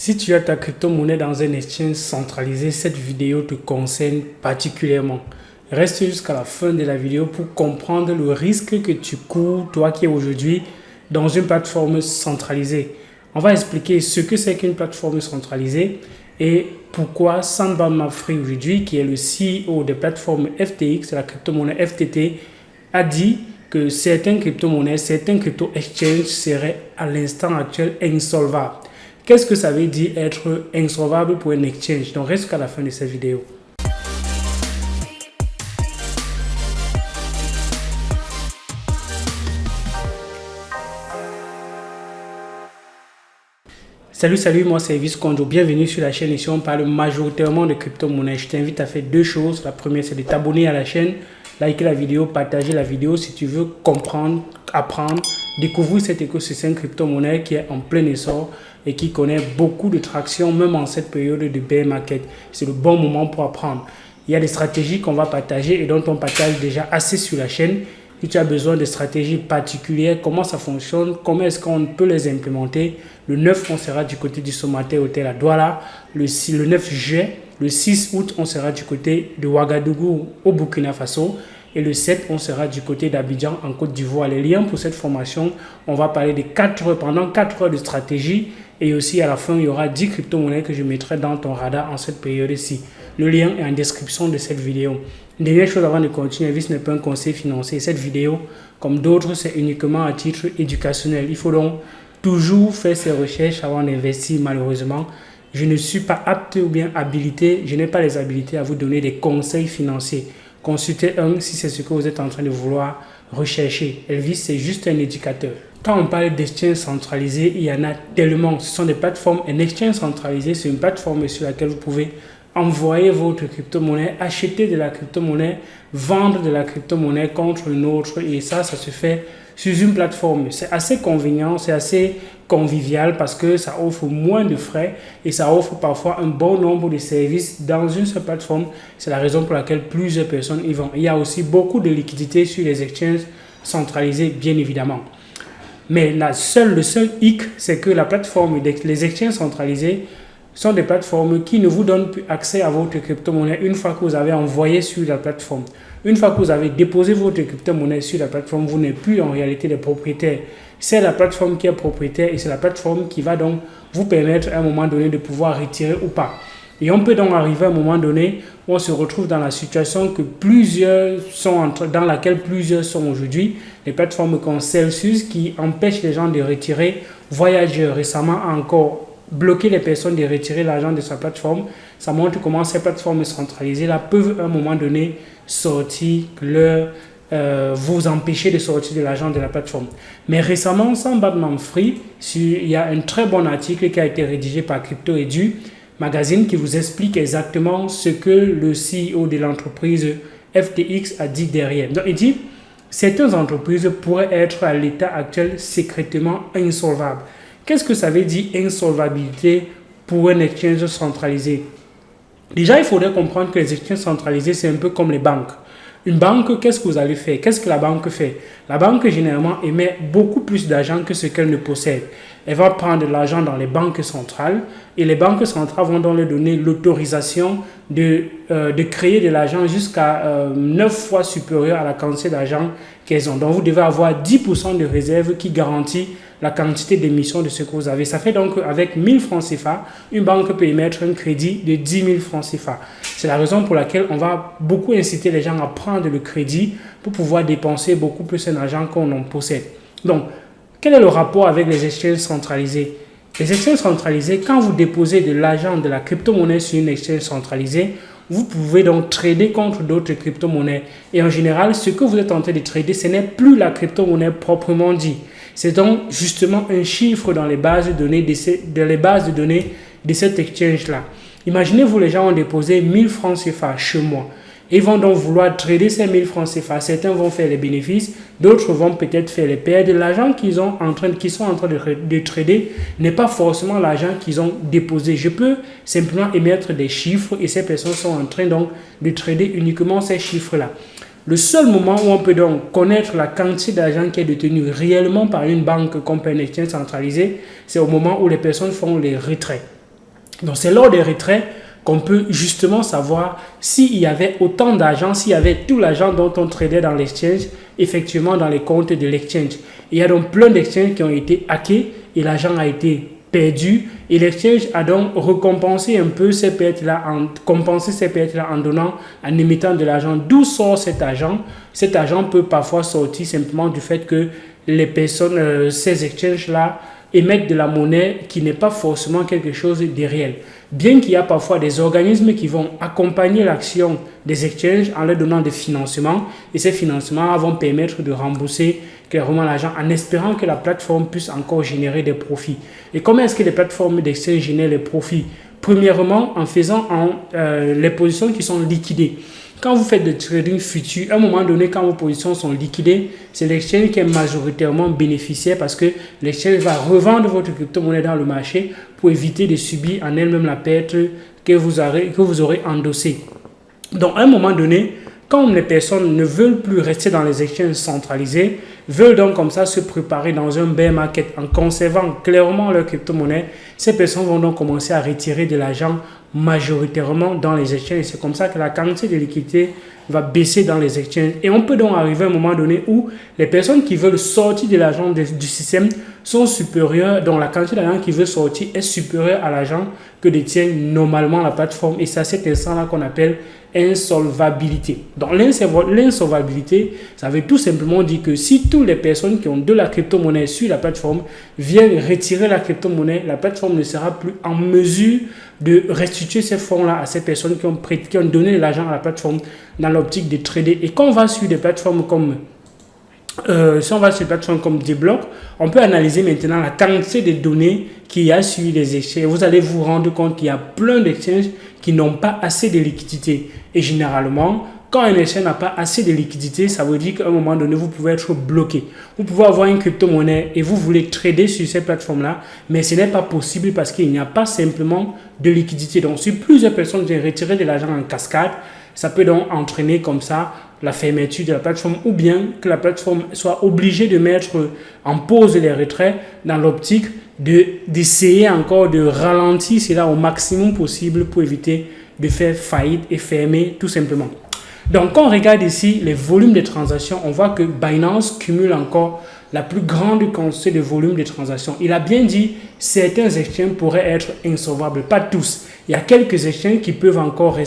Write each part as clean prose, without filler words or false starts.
Si tu as ta crypto-monnaie dans un exchange centralisé, cette vidéo te concerne particulièrement. Reste jusqu'à la fin de la vidéo pour comprendre le risque que tu cours, toi qui es aujourd'hui dans une plateforme centralisée. On va expliquer ce que c'est qu'une plateforme centralisée et pourquoi Sam Bankman-Fried aujourd'hui, qui est le CEO de plateforme FTX, la crypto-monnaie FTT, a dit que certaines crypto-monnaies, certains crypto-exchanges seraient à l'instant actuel insolvables. Qu'est-ce que ça veut dire être insolvable pour un exchange? Donc reste jusqu'à la fin de cette vidéo. Salut, moi c'est Visconjo. Bienvenue sur la chaîne. Ici on parle majoritairement de crypto-monnaies. Je t'invite à faire deux choses. La première, c'est de t'abonner à la chaîne, liker la vidéo, partager la vidéo si tu veux comprendre, apprendre, découvrir cet écosystème crypto-monnaie qui est en plein essor et qui connaît beaucoup de traction, même en cette période de bear market. C'est le bon moment pour apprendre. Il y a des stratégies qu'on va partager et dont on partage déjà assez sur la chaîne. Si tu as besoin de stratégies particulières, comment ça fonctionne, comment est-ce qu'on peut les implémenter. Le 9, on sera du côté du Somaté Hôtel à Douala. Le 9 juillet, le 6 août, on sera du côté de Ouagadougou au Burkina Faso. Et le 7, on sera du côté d'Abidjan en Côte d'Ivoire. Les liens pour cette formation, on va parler de pendant 4 heures de stratégie. Et aussi à la fin, il y aura 10 crypto-monnaies que je mettrai dans ton radar en cette période-ci. Le lien est en description de cette vidéo. Dernière chose avant de continuer, ce n'est pas un conseil financier. Cette vidéo, comme d'autres, c'est uniquement à titre éducationnel. Il faut donc toujours faire ses recherches avant d'investir. Malheureusement, je ne suis pas apte ou bien habilité. Je n'ai pas les habilités à vous donner des conseils financiers. Consultez un si c'est ce que vous êtes en train de vouloir rechercher. Elvis, c'est juste un éducateur. Quand on parle d'exchange centralisé, il y en a tellement. Ce sont des plateformes. Un exchange centralisé, c'est une plateforme sur laquelle vous pouvez envoyer votre crypto-monnaie, acheter de la crypto-monnaie, vendre de la crypto-monnaie contre une autre. Et ça se fait sur une plateforme. C'est assez convenient, c'est assez convivial parce que ça offre moins de frais et ça offre parfois un bon nombre de services dans une seule plateforme. C'est la raison pour laquelle plusieurs personnes y vont. Il y a aussi beaucoup de liquidités sur les exchanges centralisés, bien évidemment. Mais le seul hic, c'est que la plateforme, les exchanges centralisés sont des plateformes qui ne vous donnent plus accès à votre crypto-monnaie une fois que vous avez envoyé sur la plateforme. Une fois que vous avez déposé votre crypto-monnaie sur la plateforme, vous n'êtes plus en réalité les propriétaires. C'est la plateforme qui est propriétaire et c'est la plateforme qui va donc vous permettre à un moment donné de pouvoir retirer ou pas. Et on peut donc arriver à un moment donné où on se retrouve dans la situation dans laquelle plusieurs sont aujourd'hui. Les plateformes comme Celsius qui empêchent les gens de retirer. Voyager récemment a encore bloqué les personnes de retirer l'argent de sa plateforme. Ça montre comment ces plateformes centralisées là peuvent à un moment donné sortir vous empêcher de sortir de l'argent de la plateforme. Mais récemment, Sam Bankman-Fried, il y a un très bon article qui a été rédigé par CryptoEdu magazine qui vous explique exactement ce que le CEO de l'entreprise FTX a dit derrière. Donc il dit, certaines entreprises pourraient être à l'état actuel secrètement insolvables. Qu'est-ce que ça veut dire insolvabilité pour un exchange centralisé? Déjà, il faudrait comprendre que les exchanges centralisés, c'est un peu comme les banques. Une banque, qu'est-ce que vous allez faire? Qu'est-ce que la banque fait? La banque, généralement, émet beaucoup plus d'argent que ce qu'elle ne possède. Elle va prendre de l'argent dans les banques centrales et les banques centrales vont donc lui donner l'autorisation de créer de l'argent jusqu'à 9 fois supérieur à la quantité d'argent qu'elles ont. Donc, vous devez avoir 10% de réserve qui garantit la quantité d'émission de ce que vous avez. Ça fait donc qu'avec 1000 francs CFA, une banque peut émettre un crédit de 10 000 francs CFA. C'est la raison pour laquelle on va beaucoup inciter les gens à prendre le crédit pour pouvoir dépenser beaucoup plus d'argent qu'on en possède. Donc, quel est le rapport avec les exchanges centralisés? Les exchanges centralisés, quand vous déposez de l'argent, de la crypto-monnaie sur une exchange centralisée, vous pouvez donc trader contre d'autres crypto-monnaies. Et en général, ce que vous êtes en train de trader, ce n'est plus la crypto-monnaie proprement dit. C'est donc justement un chiffre dans les bases de données de cet exchange-là. Imaginez-vous, les gens ont déposé 1000 francs CFA chez moi. Ils vont donc vouloir trader ces 1000 francs CFA. Certains vont faire les bénéfices, d'autres vont peut-être faire les pertes. L'argent qu'ils sont en train de trader n'est pas forcément l'argent qu'ils ont déposé. Je peux simplement émettre des chiffres et ces personnes sont en train donc de trader uniquement ces chiffres-là. Le seul moment où on peut donc connaître la quantité d'argent qui est détenue réellement par une banque comme un exchange centralisé, c'est au moment où les personnes font les retraits. Donc, c'est lors des retraits qu'on peut justement savoir s'il y avait autant d'argent, s'il y avait tout l'argent dont on tradait dans l'exchange, effectivement dans les comptes de l'exchange. Il y a donc plein d'exchanges qui ont été hackés et l'argent a été perdu et l'exchange a donc récompensé un peu ces pertes-là, compensé ces pertes-là en donnant, en émettant de l'argent. D'où sort cet argent? Cet argent peut parfois sortir simplement du fait que les personnes, ces exchanges-là, émettent de la monnaie qui n'est pas forcément quelque chose de réel. Bien qu'il y a parfois des organismes qui vont accompagner l'action des exchanges en leur donnant des financements et ces financements vont permettre de rembourser clairement l'argent en espérant que la plateforme puisse encore générer des profits. Et comment est-ce que les plateformes d'exchange génèrent les profits? Premièrement, en faisant les positions qui sont liquidées. Quand vous faites du trading futur, à un moment donné, quand vos positions sont liquidées, c'est l'exchange qui est majoritairement bénéficiaire parce que l'exchange va revendre votre crypto-monnaie dans le marché pour éviter de subir en elle-même la perte que vous aurez endossée. Donc, à un moment donné, quand les personnes ne veulent plus rester dans les exchanges centralisés, veulent donc comme ça se préparer dans un bear market en conservant clairement leur crypto-monnaie, ces personnes vont donc commencer à retirer de l'argent majoritairement dans les exchanges. C'est comme ça que la quantité de liquidité va baisser dans les exchanges. Et on peut donc arriver à un moment donné où les personnes qui veulent sortir de l'argent du système sont supérieures, donc la quantité d'argent qui veut sortir est supérieure à l'argent que détient normalement la plateforme. Et c'est à cet instant-là qu'on appelle insolvabilité. Donc l'insolvabilité, ça veut tout simplement dire que si toutes les personnes qui ont de la crypto-monnaie sur la plateforme viennent retirer la crypto-monnaie, la plateforme ne sera plus en mesure de restituer ces fonds-là à ces personnes qui ont donné de l'argent à la plateforme dans l'optique de trader. Et quand on va sur des plateformes comme si on va sur une plateforme comme Dblock, on peut analyser maintenant la quantité de données qu'il y a sur les exchanges. Vous allez vous rendre compte qu'il y a plein d'exchanges qui n'ont pas assez de liquidité. Et généralement, quand un exchange n'a pas assez de liquidité, ça veut dire qu'à un moment donné, vous pouvez être bloqué. Vous pouvez avoir une crypto-monnaie et vous voulez trader sur ces plateformes-là, mais ce n'est pas possible parce qu'il n'y a pas simplement de liquidité. Donc, si plusieurs personnes viennent retirer de l'argent en cascade, ça peut donc entraîner comme ça la fermeture de la plateforme ou bien que la plateforme soit obligée de mettre en pause les retraits dans l'optique d'essayer encore de ralentir cela au maximum possible pour éviter de faire faillite et fermer tout simplement. Donc, quand on regarde ici les volumes de transactions, on voit que Binance cumule encore la plus grande quantité de volume de transactions. Il a bien dit certains exchanges pourraient être insolvables, pas tous. Il y a quelques exchanges qui peuvent encore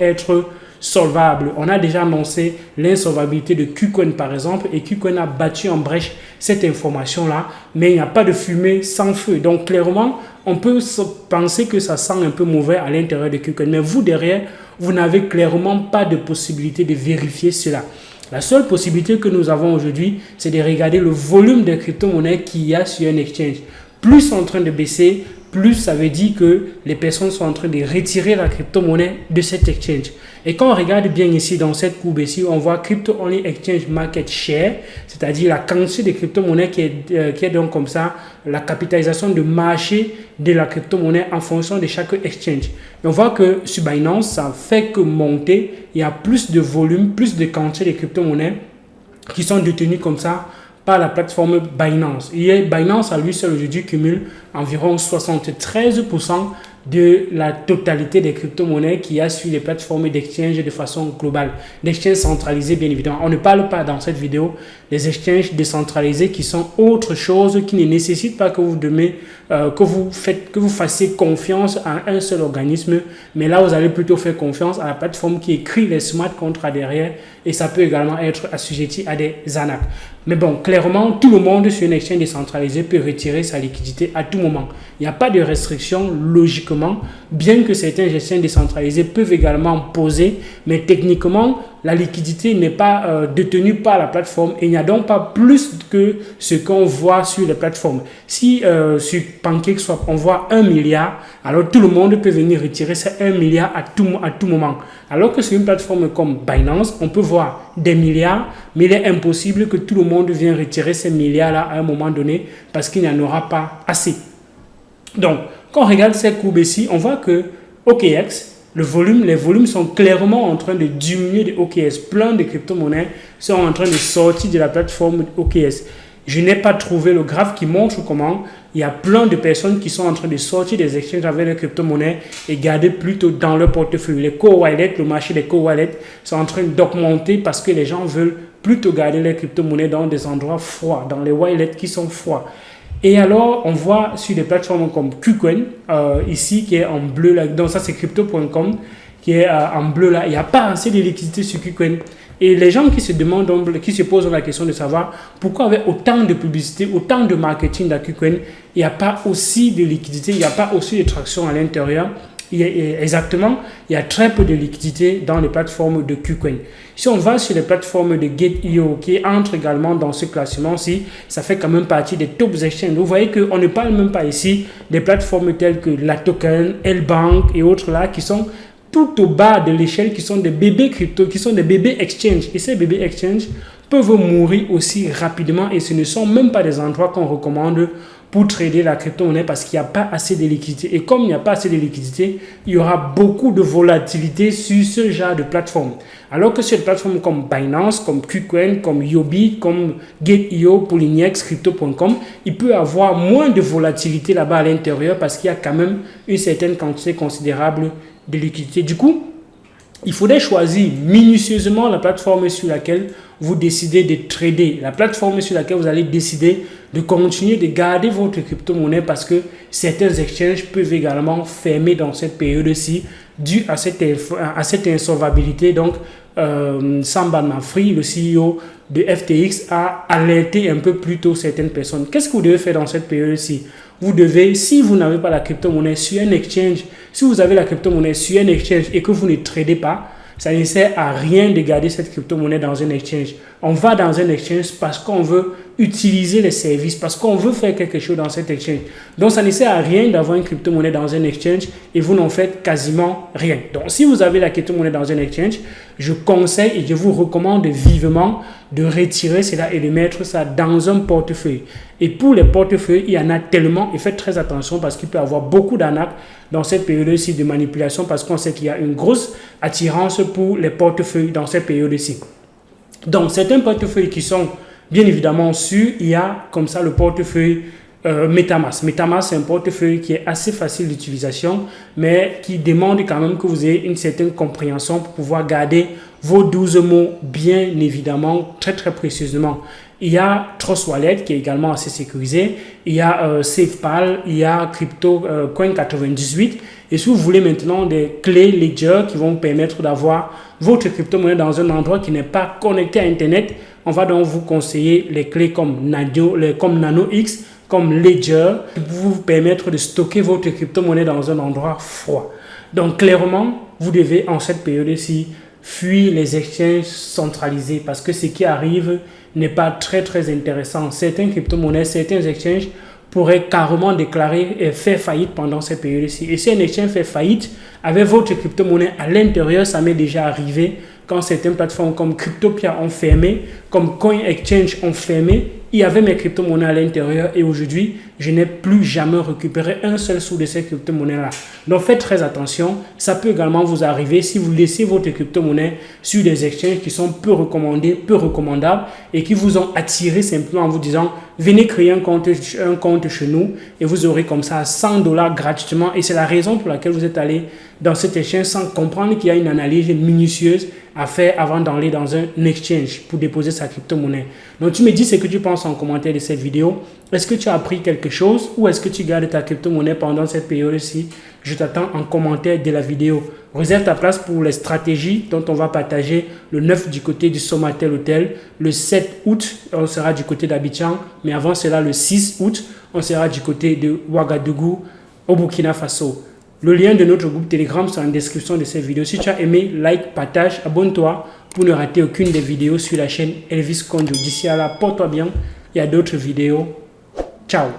être solvables. On a déjà annoncé l'insolvabilité de KuCoin par exemple et KuCoin a battu en brèche cette information-là, mais il n'y a pas de fumée sans feu. Donc clairement, on peut penser que ça sent un peu mauvais à l'intérieur de KuCoin, mais vous derrière, vous n'avez clairement pas de possibilité de vérifier cela. La seule possibilité que nous avons aujourd'hui, c'est de regarder le volume de crypto-monnaies qu'il y a sur un exchange. Plus c'est en train de baisser, plus ça veut dire que les personnes sont en train de retirer la crypto-monnaie de cet exchange. Et quand on regarde bien ici dans cette courbe ici, on voit Crypto Only Exchange Market Share, c'est-à-dire la quantité de crypto-monnaie qui est donc comme ça, la capitalisation de marché de la crypto-monnaie en fonction de chaque exchange. Et on voit que sur Binance, ça fait que monter, il y a plus de volume, plus de quantité de crypto-monnaies qui sont détenues comme ça par la plateforme Binance. Et Binance, à lui seul aujourd'hui, cumule environ 73% de la totalité des crypto-monnaies qu'il y a sur les plateformes d'exchange de façon globale. D'exchange centralisé, bien évidemment. On ne parle pas dans cette vidéo des exchanges décentralisés qui sont autre chose, qui ne nécessitent pas que vous fassiez confiance à un seul organisme. Mais là, vous allez plutôt faire confiance à la plateforme qui écrit les smart contracts derrière et ça peut également être assujetti à des arnaques. Mais bon, clairement, tout le monde sur une exchange décentralisée peut retirer sa liquidité à tout moment. Il n'y a pas de restriction logiquement, bien que certains exchanges décentralisés peuvent également poser, mais techniquement, la liquidité n'est pas détenue par la plateforme et il n'y a donc pas plus que ce qu'on voit sur les plateformes. Si sur PancakeSwap, on voit 1 milliard, alors tout le monde peut venir retirer ces 1 milliard à tout moment. Alors que sur une plateforme comme Binance, on peut voir des milliards, mais il est impossible que tout le monde vienne retirer ces milliards-là à un moment donné parce qu'il n'y en aura pas assez. Donc, quand on regarde cette courbe ici, on voit que OKX, les volumes sont clairement en train de diminuer de OKX. Plein de crypto-monnaies sont en train de sortir de la plateforme OKX. Je n'ai pas trouvé le graphe qui montre comment il y a plein de personnes qui sont en train de sortir des exchanges avec les crypto-monnaies et garder plutôt dans leur portefeuille. Les co-wallets, le marché des co-wallets sont en train d'augmenter parce que les gens veulent plutôt garder les crypto-monnaies dans des endroits froids, dans les wallets qui sont froids. Et alors, on voit sur des plateformes comme KuCoin, ici, qui est en bleu, là, donc ça c'est crypto.com, qui est en bleu là, il n'y a pas assez de liquidité sur KuCoin. Et les gens qui se demandent, qui se posent la question de savoir pourquoi avec autant de publicité, autant de marketing dans KuCoin, il n'y a pas aussi de liquidité, il n'y a pas aussi de traction à l'intérieur. Il y a très peu de liquidité dans les plateformes de KuCoin. Si on va sur les plateformes de Gate.io qui entrent également dans ce classement-ci, ça fait quand même partie des top exchanges. Vous voyez qu'on ne parle même pas ici des plateformes telles que la Token, L-Bank et autres là qui sont tout au bas de l'échelle, qui sont des bébés crypto, qui sont des bébés exchange. Et ces bébés exchange peuvent mourir aussi rapidement et ce ne sont même pas des endroits qu'on recommande pour trader la crypto-monnaie parce qu'il n'y a pas assez de liquidité. Et comme il n'y a pas assez de liquidité, il y aura beaucoup de volatilité sur ce genre de plateforme. Alors que sur des plateformes comme Binance, comme KuCoin, comme Yobi, comme Gate.io, Poloniex, Crypto.com, il peut y avoir moins de volatilité là-bas à l'intérieur parce qu'il y a quand même une certaine quantité considérable de liquidité. Du coup, il faudrait choisir minutieusement la plateforme sur laquelle vous décidez de trader, la plateforme sur laquelle vous allez décider de continuer de garder votre crypto-monnaie parce que certains exchanges peuvent également fermer dans cette période-ci dû à cette insolvabilité. Donc, Sam Bankman-Fried, le CEO de FTX, a alerté un peu plus tôt certaines personnes. Qu'est-ce que vous devez faire dans cette période-ci? Vous devez, si vous n'avez pas la crypto-monnaie sur un exchange, si vous avez la crypto-monnaie sur un exchange et que vous ne tradez pas, ça ne sert à rien de garder cette crypto-monnaie dans un exchange. On va dans un exchange parce qu'on veut utiliser les services, parce qu'on veut faire quelque chose dans cet exchange. Donc, ça ne sert à rien d'avoir une crypto-monnaie dans un exchange et vous n'en faites quasiment rien. Donc, si vous avez la crypto-monnaie dans un exchange, je conseille et je vous recommande vivement de retirer cela et de mettre ça dans un portefeuille. Et pour les portefeuilles, il y en a tellement et faites très attention parce qu'il peut y avoir beaucoup d'arnaques dans cette période-ci de manipulation parce qu'on sait qu'il y a une grosse attirance pour les portefeuilles dans cette période-ci. Donc, certains portefeuilles qui sont bien évidemment sûrs, il y a comme ça le portefeuille MetaMask. MetaMask, c'est un portefeuille qui est assez facile d'utilisation, mais qui demande quand même que vous ayez une certaine compréhension pour pouvoir garder vos 12 mots bien évidemment très précieusement. Il y a Trust Wallet qui est également assez sécurisé. Il y a SafePal, il y a CryptoCoin98. Et si vous voulez maintenant des clés Ledger qui vont vous permettre d'avoir votre crypto-monnaie dans un endroit qui n'est pas connecté à Internet, on va donc vous conseiller les clés comme NanoX, comme Ledger, qui vont vous permettre de stocker votre crypto-monnaie dans un endroit froid. Donc clairement, vous devez en cette période-ci fuir les exchanges centralisés parce que ce qui arrive n'est pas très intéressant. Certaines crypto-monnaies, certains exchanges pourraient carrément déclarer et faire faillite pendant cette période-ci. Et si un exchange fait faillite, avec votre crypto-monnaie à l'intérieur, ça m'est déjà arrivé quand certaines plateformes comme Cryptopia ont fermé, comme CoinExchange ont fermé, il y avait mes crypto-monnaies à l'intérieur et aujourd'hui, je n'ai plus jamais récupéré un seul sou de ces crypto-monnaies-là. Donc, faites très attention. Ça peut également vous arriver si vous laissez votre crypto-monnaie sur des exchanges qui sont peu recommandés, peu recommandables et qui vous ont attiré simplement en vous disant « Venez créer un compte chez nous et vous aurez comme ça $100 gratuitement. » Et c'est la raison pour laquelle vous êtes allé dans cet exchange sans comprendre qu'il y a une analyse minutieuse à faire avant d'aller dans un exchange pour déposer sa crypto-monnaie. Donc, tu me dis ce que tu penses en commentaire de cette vidéo. Est-ce que tu as appris quelque chose ou est-ce que tu gardes ta crypto-monnaie pendant cette période-ci? Je t'attends en commentaire de la vidéo. Réserve ta place pour les stratégies dont on va partager le 9 du côté du Somatel Hotel. Le 7 août, on sera du côté d'Abidjan. Mais avant cela, le 6 août, on sera du côté de Ouagadougou au Burkina Faso. Le lien de notre groupe Telegram sera en description de cette vidéo. Si tu as aimé, like, partage, abonne-toi pour ne rater aucune des vidéos sur la chaîne Elvis Konjo. D'ici à là, porte-toi bien. Il y a d'autres vidéos. Ciao.